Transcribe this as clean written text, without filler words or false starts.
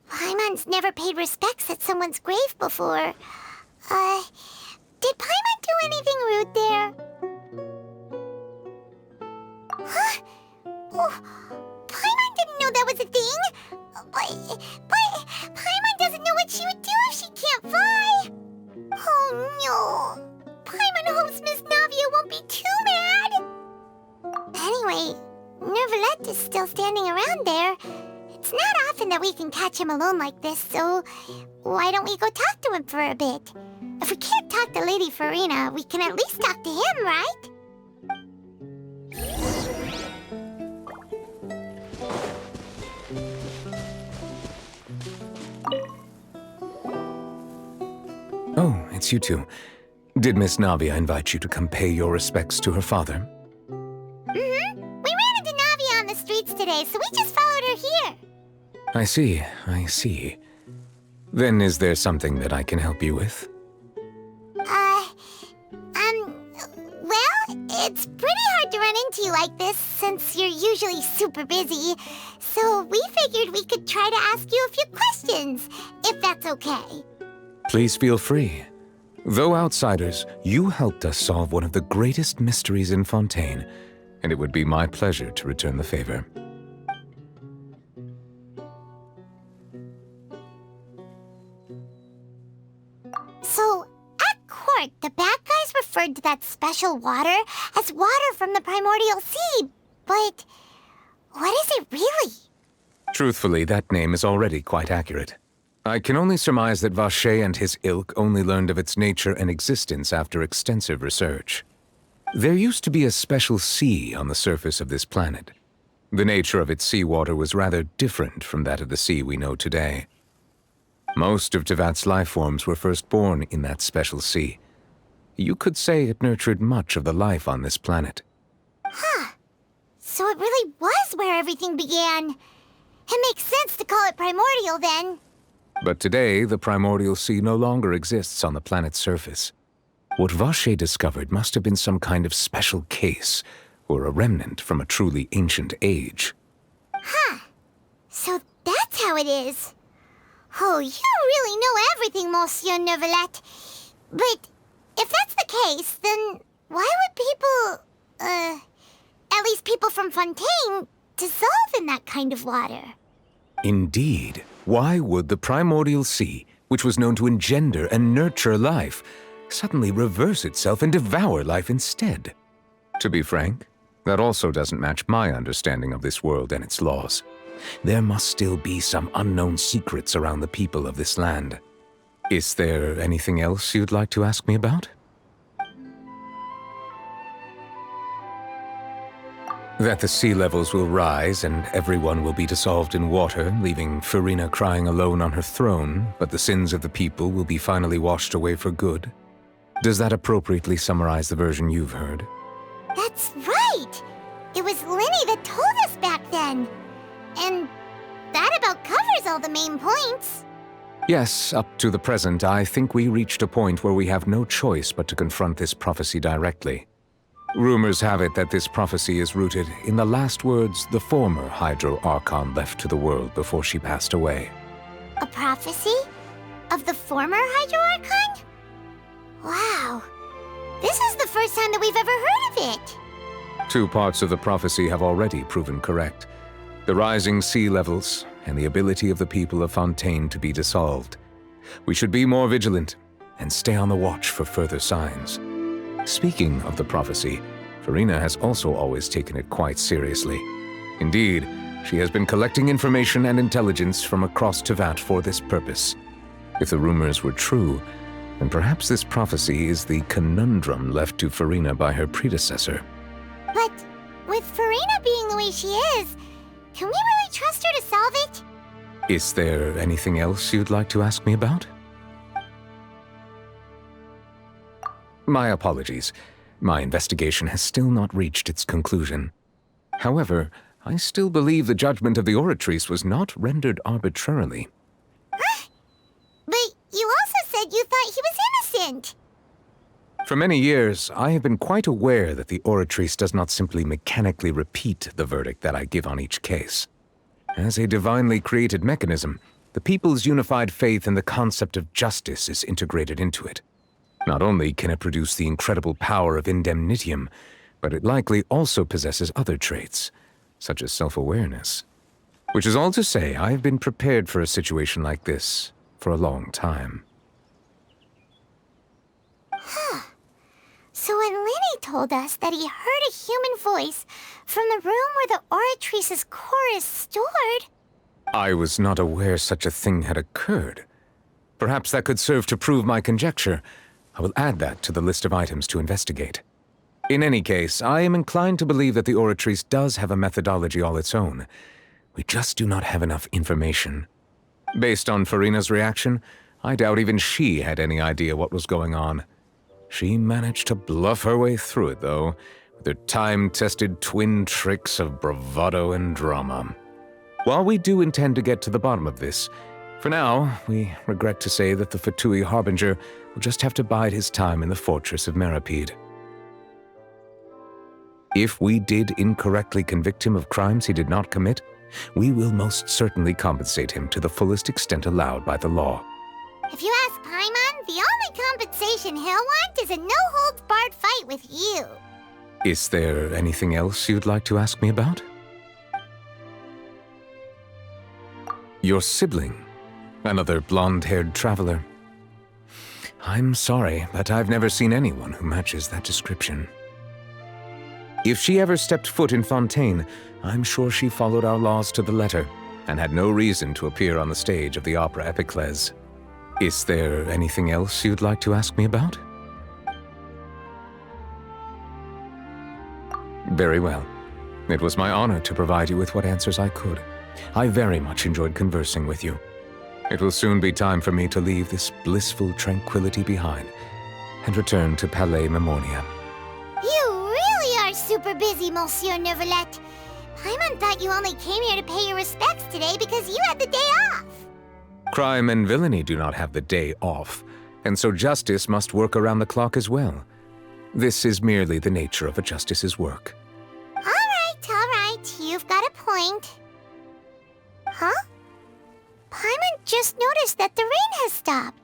Paimon's never paid respects at someone's grave before. Did Paimon do anything rude there? Huh? Oh, Paimon didn't know that was a thing. But Paimon doesn't know what she would do if she can't fly. Oh no. Paimon hopes Miss Navia won't be too mad. Anyway, Neuvillette is still standing around there. It's not often that we can catch him alone like this, so why don't we go talk to him for a bit? If we can't talk to Lady Farina, we can at least talk to him, right? Oh, it's you two. Did Miss Navia invite you to come pay your respects to her father? Mm-hmm. We ran into Navia on the streets today, so we just followed her here. I see. Then is there something that I can help you with? Well, it's pretty hard to run into you like this since you're usually super busy. So we figured we could try to ask you a few questions, if that's okay. Please feel free. Though outsiders, you helped us solve one of the greatest mysteries in Fontaine, and it would be my pleasure to return the favor. So, at court, the bad guys referred to that special water as water from the primordial sea, but what is it really? Truthfully, that name is already quite accurate. I can only surmise that Vacher and his ilk only learned of its nature and existence after extensive research. There used to be a special sea on the surface of this planet. The nature of its seawater was rather different from that of the sea we know today. Most of Tevat's life forms were first born in that special sea. You could say it nurtured much of the life on this planet. Huh. So it really was where everything began. It makes sense to call it primordial then. But today, the primordial sea no longer exists on the planet's surface. What Vacher discovered must have been some kind of special case, or a remnant from a truly ancient age. Huh. So that's how it is. Oh, you really know everything, Monsieur Neuvillette. But if that's the case, then why would people, at least people from Fontaine, dissolve in that kind of water? Indeed. Why would the primordial sea, which was known to engender and nurture life, suddenly reverse itself and devour life instead? To be frank, that also doesn't match my understanding of this world and its laws. There must still be some unknown secrets around the people of this land. Is there anything else you'd like to ask me about? That the sea levels will rise and everyone will be dissolved in water, leaving Farina crying alone on her throne, but the sins of the people will be finally washed away for good. Does that appropriately summarize the version you've heard? That's right! It was Linny that told us back then. And that about covers all the main points. Yes, up to the present, I think we reached a point where we have no choice but to confront this prophecy directly. Rumors have it that this prophecy is rooted in the last words the former Hydro Archon left to the world before she passed away. A prophecy? Of the former Hydro Archon? Wow. This is the first time that we've ever heard of it. Two parts of the prophecy have already proven correct. The rising sea levels and the ability of the people of Fontaine to be dissolved. We should be more vigilant and stay on the watch for further signs. Speaking of the prophecy, Farina has also always taken it quite seriously. Indeed, she has been collecting information and intelligence from across Tevat for this purpose. If the rumors were true, then perhaps this prophecy is the conundrum left to Farina by her predecessor. But with Farina being the way she is, can we really trust her to solve it? Is there anything else you'd like to ask me about? My apologies. My investigation has still not reached its conclusion. However, I still believe the judgment of the Oratrice was not rendered arbitrarily. Huh? But you also said you thought he was innocent. For many years, I have been quite aware that the Oratrice does not simply mechanically repeat the verdict that I give on each case. As a divinely created mechanism, the people's unified faith in the concept of justice is integrated into it. Not only can it produce the incredible power of indemnitium, but it likely also possesses other traits, such as self-awareness. Which is all to say, I've been prepared for a situation like this for a long time. So when Lenny told us that he heard a human voice from the room where the Oratrice's core is stored... I was not aware such a thing had occurred. Perhaps that could serve to prove my conjecture. I will add that to the list of items to investigate. In any case, I am inclined to believe that the Oratrice does have a methodology all its own. We just do not have enough information. Based on Farina's reaction, I doubt even she had any idea what was going on. She managed to bluff her way through it, though, with her time-tested twin tricks of bravado and drama. While we do intend to get to the bottom of this, for now, we regret to say that the Fatui Harbinger will just have to bide his time in the fortress of Meripede. If we did incorrectly convict him of crimes he did not commit, we will most certainly compensate him to the fullest extent allowed by the law. If you ask Paimon, the only compensation he'll want is a no-holds-barred fight with you. Is there anything else you'd like to ask me about? Your sibling, another blonde-haired traveler. I'm sorry, but I've never seen anyone who matches that description. If she ever stepped foot in Fontaine, I'm sure she followed our laws to the letter and had no reason to appear on the stage of the opera Epiclese. Is there anything else you'd like to ask me about? Very well. It was my honor to provide you with what answers I could. I very much enjoyed conversing with you. It will soon be time for me to leave this blissful tranquility behind and return to Palais Memoria. You really are super busy, Monsieur Neuvillette. Paimon thought you only came here to pay your respects today because you had the day off. Crime and villainy do not have the day off, and so justice must work around the clock as well. This is merely the nature of a justice's work. All right, you've got a point. Huh? Paimon just noticed that the rain has stopped.